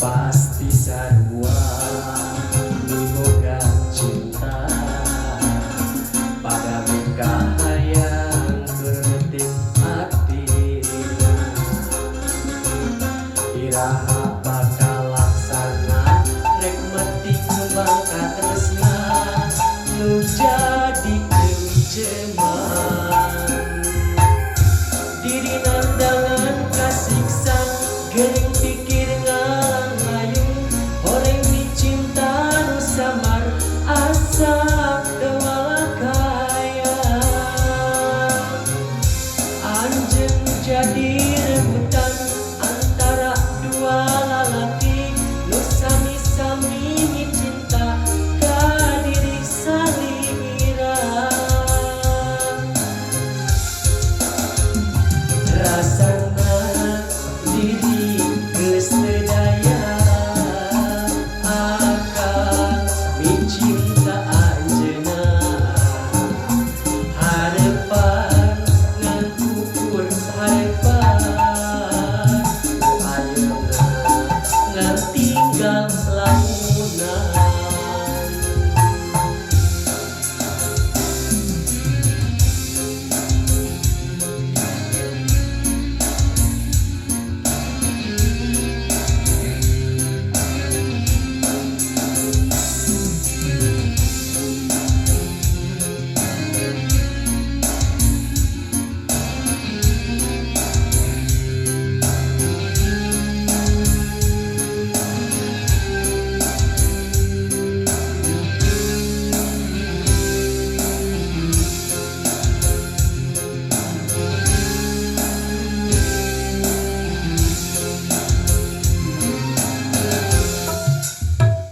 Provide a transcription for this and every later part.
Pasti sarua boga cinta pada muka hayang bermetik hati iraha bakal laksana rek metik kembang katresna nu jadi ceuman diri nandangan kasiksa gering pikir ngalayung orang dicinta nu samar asa dewalakaya anjeun jadi rebutan antara dua lalaki nu sami-sami cinta ka diri salira rasana diri geus teu daya akan mincinta anjeunna harepan ngan ukur harepan ayeuna ngan tinggal lamunan.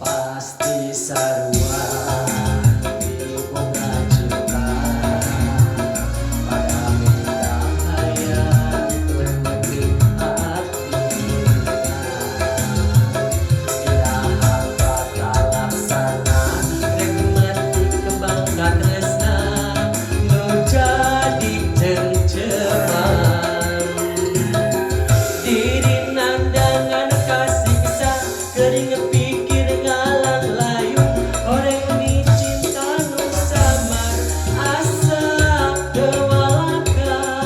Pasti sarua boga cinta pada muka hayang bermetik hati iraha bakal laksana rek metik kembang katresna nu jadi ceuman diri nandangan kasiksa gering pikir ngalang layung orang dicinta nu samar asa dewalakaya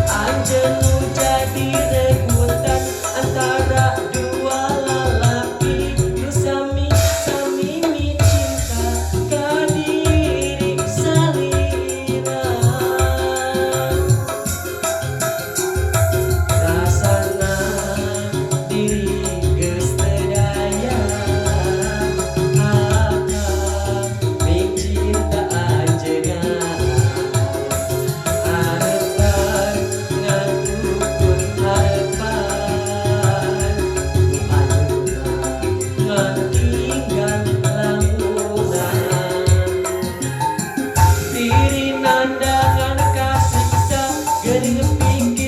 anjeun nu jadi rebutan antara dua lalaki nu sami-sami cinta ka diri salira rasana diri geus teu daya akan mincinta anjeunna harepan ngan ukur harepan nu ayeuna ngan tinggal lamunan diri nandangan kasiksa gering pikir